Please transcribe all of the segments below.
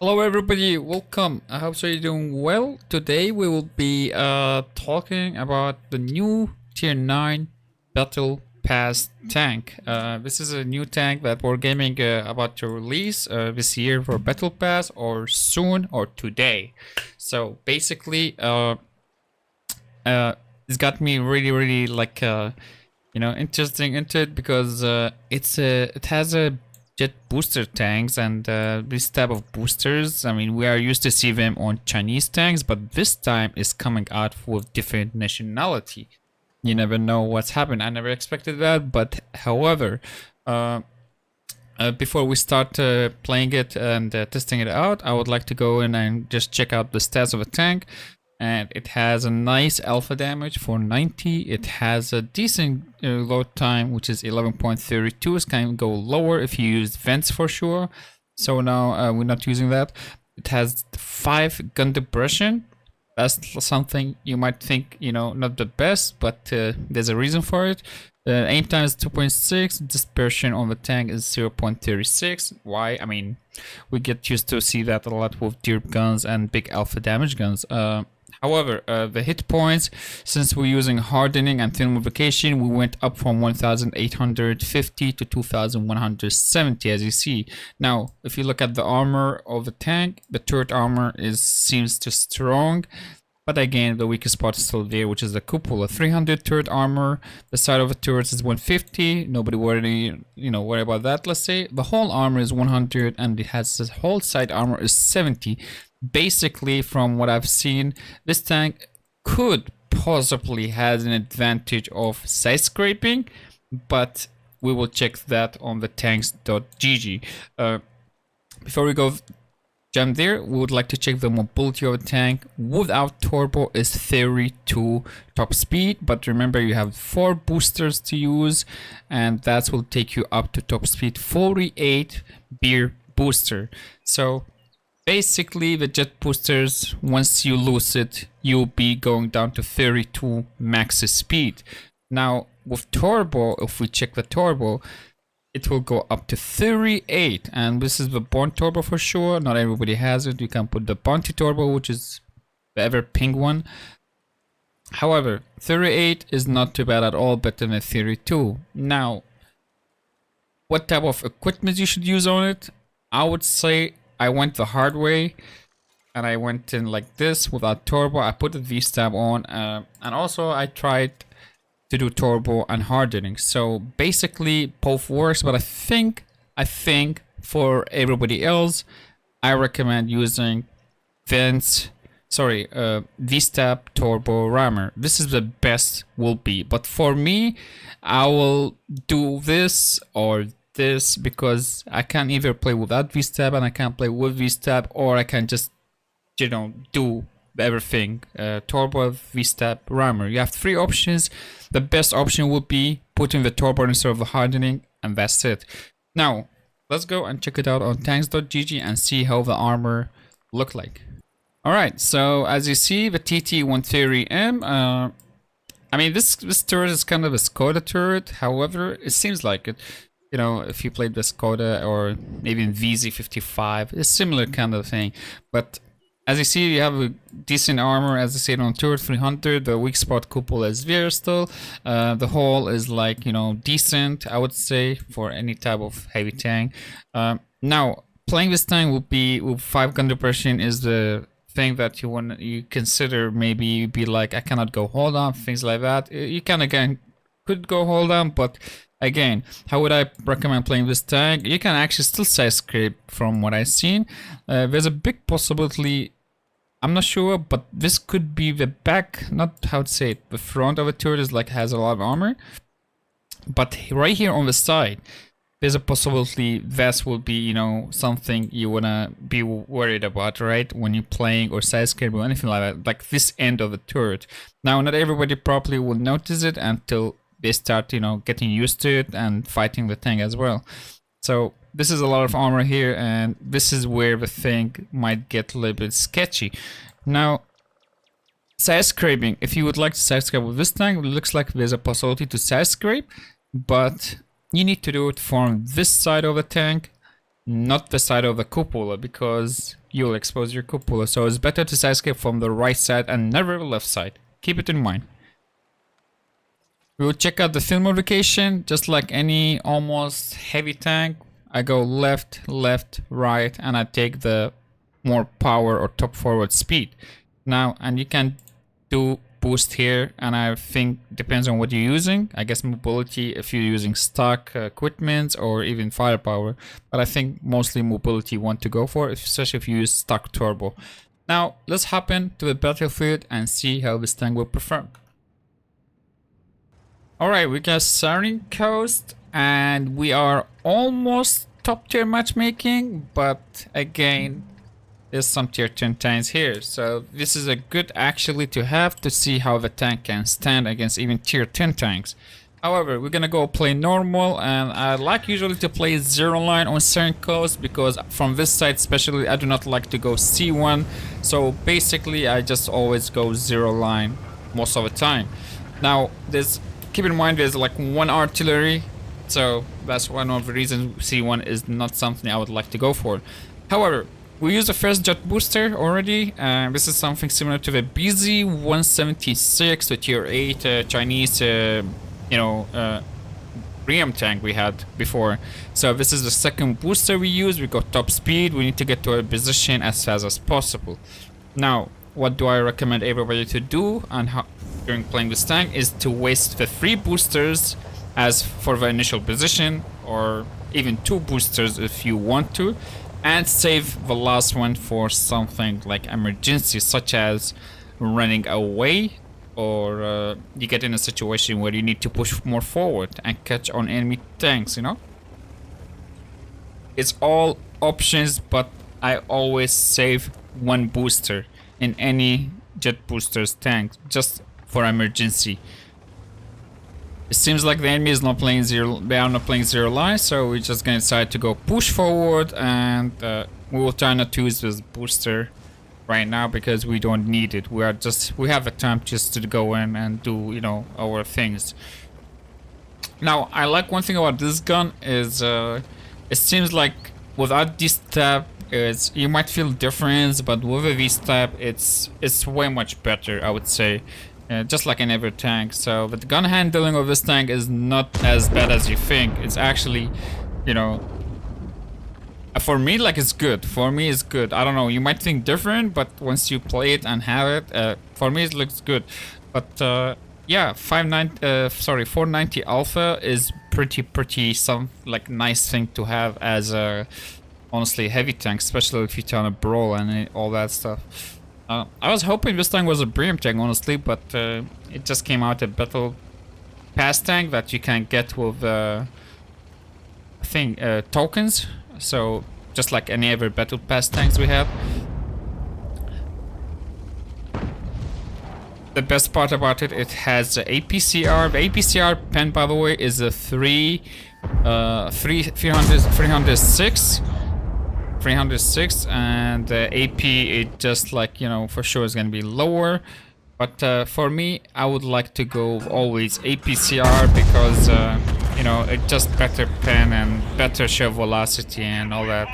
Hello everybody, welcome. I hope so you're doing well. Today we will be talking about the new tier 9 Battle Pass tank. This is a new tank that we're gaming about to release this year for Battle Pass or soon or today. So basically it's got me really like interesting into it because it has a jet booster tanks and this type of boosters, I mean, we are used to see them on Chinese tanks, but this time is coming out with different nationality. You never know what's happened. I never expected that, but however, before we start playing it and testing it out, I would like to go in and just check out the stats of a tank. And it has a nice alpha damage for 90. It has a decent load time, which is 11.32. It can go lower if you use vents for sure. So now we're not using that. It has 5 gun depression. That's something you might think, not the best, but there's a reason for it. Aim time is 2.6. Dispersion on the tank is 0.36. Why? I mean, we get used to see that a lot with derp guns and big alpha damage guns. However, the hit points, since we're using hardening and thermovication, we went up from 1,850 to 2,170, as you see. Now, if you look at the armor of the tank, the turret armor seems too strong. But again, the weakest spot is still there, which is the cupola. 300 turret armor. The side of the turret is 150. Nobody worry about that. Let's say the whole armor is 100, and it has the whole side armor is 70. Basically, from what I've seen, this tank could possibly have an advantage of side scraping, but we will check that on the tanks.gg. Before we go jump there, we would like to check the mobility of a tank. Without turbo is 32 top speed, but remember you have 4 boosters to use, and that will take you up to top speed 48 beer booster. So basically the jet boosters, once you lose it, you'll be going down to 32 max speed. Now with turbo, if we check the turbo, it will go up to 38, and this is the Born Turbo for sure. Not everybody has it. You can put the Bounty Turbo, which is the ever pink one. However, 38 is not too bad at all, better than 32. Now, what type of equipment you should use on it? I would say I went the hard way, and I went in like this without turbo. I put the V-stab on, and also I tried to do turbo and hardening. So basically both works, but I think for everybody else, I recommend using V-stab turbo rammer. This is the best will be, but for me, I will do this or this because I can either play without V-stab and I can play with V-stab, or I can just do everything. Turbo, V-stab, rammer. You have 3 options. The best option would be putting the turbo instead of the hardening, and that's it. Now let's go and check it out on tanks.gg and see how the armor look like. Alright, so as you see, the TT-130M, I mean this turret is kind of a Skoda turret. However, it seems like it, if you played the Skoda or even VZ55, it's similar kind of thing. But as you see, you have a decent armor, as I said, on turret 300. The weak spot cupola is there still. The hull is like, decent, I would say, for any type of heavy tank. Now, playing this tank will be with 5 gun depression is the thing that you consider. Maybe be like, I cannot go hold on, things like that. You can, again, could go hold on, but again, how would I recommend playing this tank? You can actually still side scrape from what I've seen. There's a big possibility, I'm not sure, but this could be the back, not how to say it, the front of a turret is like has a lot of armor. But right here on the side, there's a possibility that will be, something you wanna be worried about, right? When you're playing or side scrape or anything like that, like this end of the turret. Now, not everybody probably will notice it until they start, getting used to it and fighting the tank as well. So this is a lot of armor here, and this is where the thing might get a little bit sketchy. Now, side scraping. If you would like to side scrape with this tank, it looks like there's a possibility to side scrape, but you need to do it from this side of the tank, not the side of the cupola, because you will expose your cupola. So it's better to sidescape from the right side and never the left side. Keep it in mind. We will check out the field modification. Just like any almost heavy tank, I go left, left, right, and I take the more power or top forward speed. Now, and you can do boost here, and I think depends on what you're using. I guess mobility if you're using stock equipment or even firepower, but I think mostly mobility you want to go for, especially if you use stock turbo. Now let's hop into the battlefield and see how this tank will perform. Alright, we got Siren Coast and we are almost top tier matchmaking, but again there's some tier 10 tanks here, so this is a good actually to have to see how the tank can stand against even tier 10 tanks. However, we're gonna go play normal, and I like usually to play zero line on Siren Coast because from this side especially I do not like to go C1, so basically I just always go zero line most of the time. Now keep in mind there's like one artillery, so that's one of the reasons C1 is not something I would like to go for. However, we use the first jet booster already. This is something similar to the BZ-176, the tier 8 Chinese, Ream tank we had before. So this is the second booster we use. We got top speed. We need to get to our position as fast as possible. Now, what do I recommend everybody to do and how during playing this tank is to waste the 3 boosters as for the initial position, or even 2 boosters if you want to, and save the last one for something like emergency, such as running away, or you get in a situation where you need to push more forward and catch on enemy tanks, you know. It's all options, but I always save 1 booster in any jet boosters tank just for emergency. It seems like the enemy is not playing zero. They are not playing zero line, so we're just gonna decide to go push forward, and we will try not to use this booster right now because we don't need it. We have the time just to go in and do, you know, our things. Now, I like one thing about this gun is it seems like without this tab, you might feel difference, but with a V-stab, it's way much better, I would say. Just like in every tank. So the gun handling of this tank is not as bad as you think. It's actually, you know, for me, like, it's good. For me, it's good. I don't know, you might think different, but once you play it and have it, for me it looks good. But yeah, 490 Alpha is pretty some like nice thing to have as a honestly heavy tank, especially if you turn a brawl and all that stuff. I was hoping this tank was a Bream tank, honestly, but it just came out a battle pass tank that you can get with tokens. So just like any other battle pass tanks we have. The best part about it, it has the APCR. The APCR pen, by the way, is a 306, and the AP, it just like, you know, for sure is gonna be lower, but for me I would like to go always APCR because you know, it just better pen and better shell velocity and all that.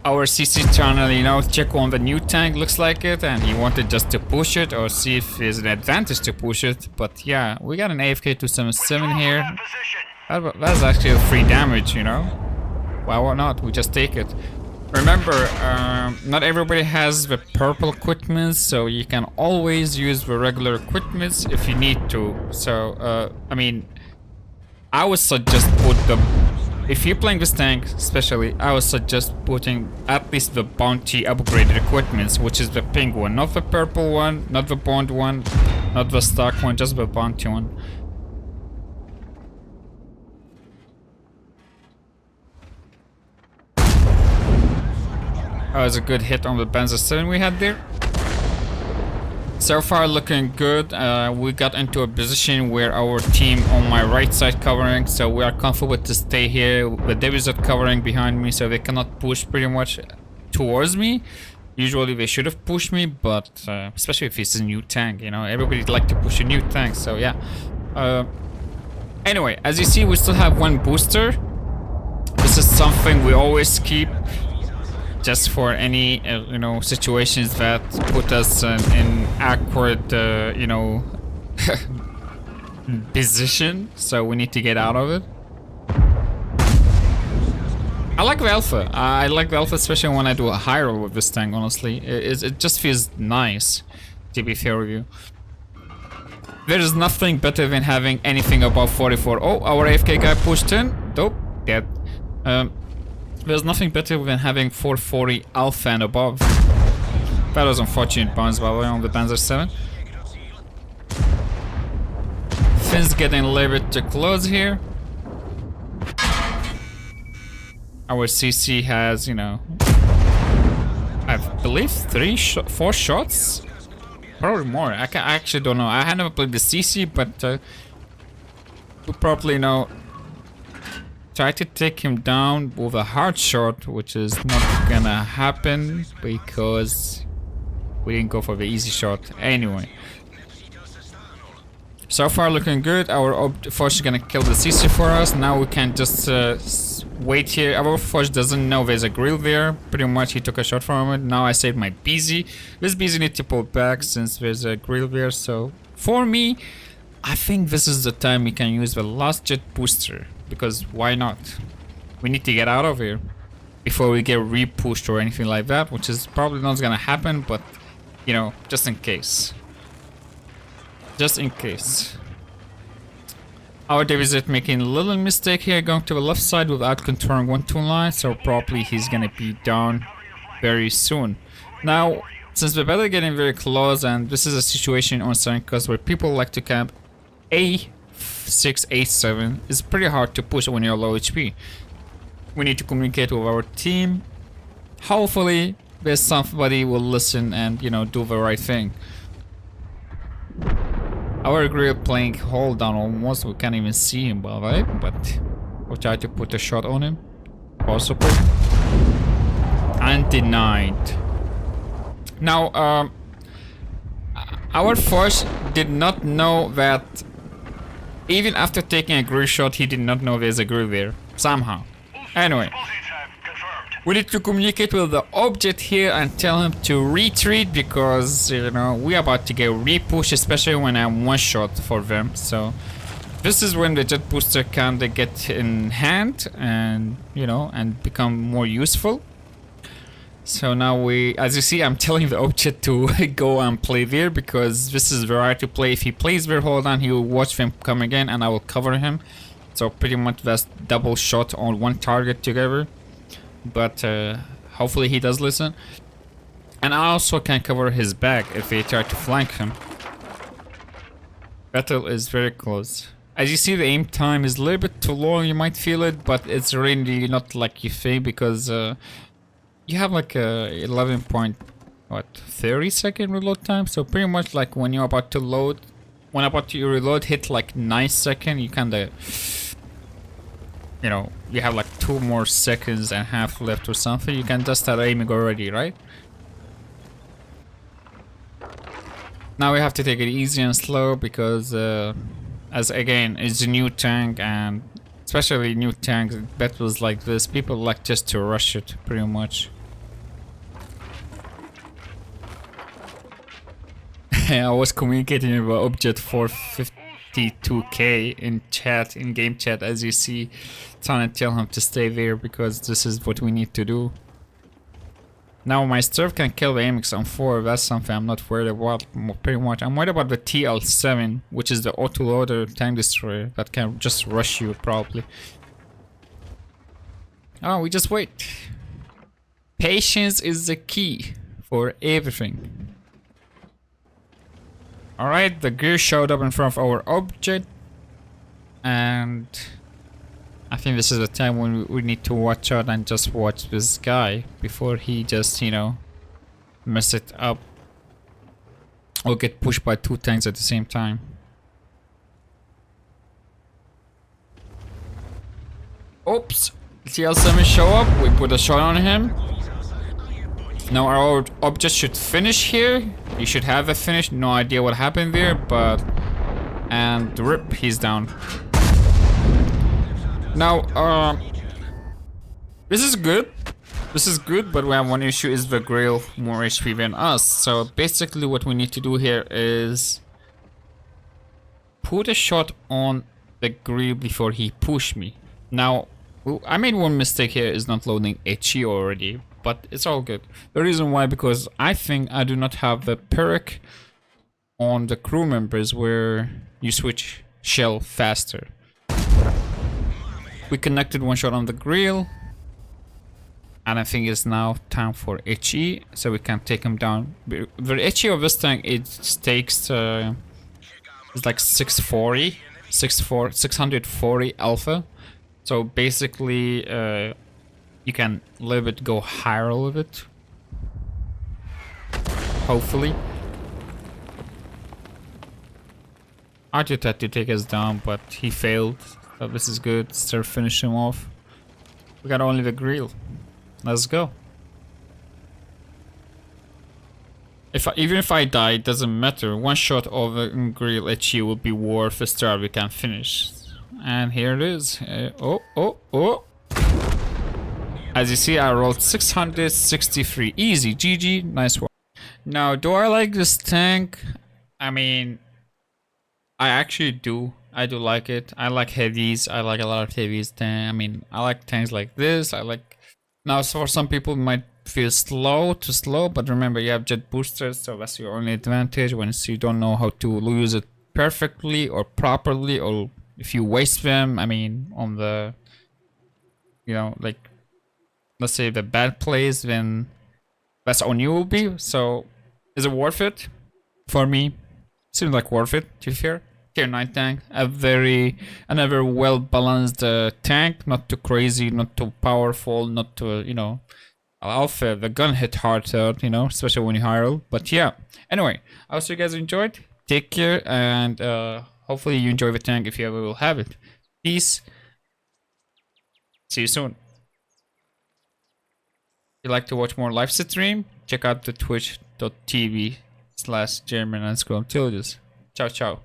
Our CC channel, you know, check on the new tank, looks like it, and he wanted just to push it or see if there's an advantage to push it. But yeah, we got an AFK 277 here. That's actually a free damage, you know. Why not? We just take it. Remember, not everybody has the purple equipment, so you can always use the regular equipment if you need to. So, I mean, I would suggest if you're playing this tank, especially, I would suggest putting at least the bounty upgraded equipment, which is the pink one, not the purple one, not the bond one, not the stock one, just the bounty one. That was a good hit on the Benza 7 we had there. So far looking good. We got into a position where our team on my right side covering, so we are comfortable to stay here. The Davies are covering behind me, so they cannot push pretty much towards me. Usually they should have pushed me, but especially if it's a new tank, you know, everybody'd like to push a new tank, so yeah. Anyway, as you see, we still have one booster. This is something we always keep just for any, you know, situations that put us in awkward, you know, position, so we need to get out of it. I like the alpha. I like the alpha, especially when I do a high roll with this tank, honestly. It just feels nice, to be fair with you. There is nothing better than having anything above 44. Oh, our AFK guy pushed in. Dope. Dead. There's nothing better than having 440 alpha and above. That was unfortunate bounce, by the way, on the Panzer 7. Finn's getting a little bit too close here. Our CC has, you know, I believe 4 shots? Probably more. I actually don't know. I never played the CC, but we probably, you know, try to take him down with a hard shot, which is not gonna happen because we didn't go for the easy shot anyway. So far looking good. Our Forge is gonna kill the CC for us. Now we can just wait here. Our Forge doesn't know there's a grill there. Pretty much he took a shot from it. Now I saved my BZ. This BZ needs to pull back since there's a grill there. So for me, I think this is the time we can use the last jet booster. Because why not? We need to get out of here before we get re-pushed or anything like that. Which is probably not gonna happen, but you know, just in case. Just in case. Our David making a little mistake here, going to the left side without contouring 1-2 line, so probably he's gonna be down very soon. Now, since the battle getting very close, and this is a situation on Sankas where people like to camp A6, A7, it's pretty hard to push when you're low HP. We need to communicate with our team. Hopefully, there's somebody will listen and, you know, do the right thing. Our grill playing hold down almost, we can't even see him, by the way, but we'll try to put a shot on him. Possible. And denied. Now, our Force did not know that, even after taking a grill shot, he did not know there's a grill there, somehow. Anyway. We need to communicate with the object here and tell him to retreat because, you know, we're about to get re-pushed, especially when I'm one shot for them. So this is when the jet booster can get in hand and, you know, and become more useful. So now we, as you see, I'm telling the object to go and play there because this is the right to play. If he plays there, hold on, he will watch them come again and I will cover him. So pretty much that's double shot on one target together. But hopefully he does listen. And I also can cover his back if they try to flank him. Battle is very close. As you see, the aim time is a little bit too long, you might feel it, but it's really not like you think because you have like a 30-second reload time. So pretty much like when you're about to load, when about to reload hit like 9 seconds, you kinda, you know, you have like 2 more seconds and a half left or something. You can just start aiming already, right? Now we have to take it easy and slow because, as again, it's a new tank and especially new tanks, battles like this, people like just to rush it pretty much. I was communicating with object 452K in chat, in game chat, as you see, trying to tell him to stay there because this is what we need to do. Now my Sturf can kill the AMX on 4, that's something I'm not worried about pretty much. I'm worried about the TL7, which is the autoloader tank destroyer that can just rush you probably. Oh, we just wait. Patience is the key for everything. Alright, the gear showed up in front of our object. And I think this is the time when we need to watch out and just watch this guy before he just, you know, mess it up or get pushed by 2 tanks at the same time. Oops, TL7 show up, we put a shot on him. Now our object should finish here. He should have a finish. No idea what happened there, but... And rip, he's down. Now, this is good. This is good, but we have one issue, is the grill more HP than us. So basically what we need to do here is put a shot on the grill before he push me. Now, I made one mistake here, is not loading HE already, but it's all good. The reason why, because I think I do not have the perk on the crew members where you switch shell faster. We connected one shot on the grill. And I think it's now time for HE, so we can take him down. The HE of this tank, it takes it's like 640 alpha. So basically, you can a little bit go higher a little bit. Hopefully. I just had to take us down, but he failed. So this is good. Start finishing him off. We got only the grill. Let's go. Even if I die, it doesn't matter. One shot of a grill HE will be worth a star we can finish. And here it is. Oh. As you see, I rolled 663. Easy. GG. Nice one. Now, do I like this tank? I mean, I actually do. I do like it. I like heavies. I like a lot of heavies. I mean, I like tanks like this. I like... Now, so for some people, it might feel slow, but remember, you have jet boosters, so that's your only advantage. When you don't know how to use it perfectly or properly, or if you waste them, I mean, on the, you know, like, let's say the bad plays, then that's on you will be. So, is it worth it? For me, seems like worth it, to be fair. Tier 9 tank, another well balanced tank, not too crazy, not too powerful, not too, you know, alpha. The gun hit hard, you know, especially when you hyrule. But yeah, anyway, I hope you guys enjoyed. Take care, and hopefully you enjoy the tank if you ever will have it. Peace. See you soon. If you'd like to watch more live stream, check out the twitch.tv/German_Ciao, ciao.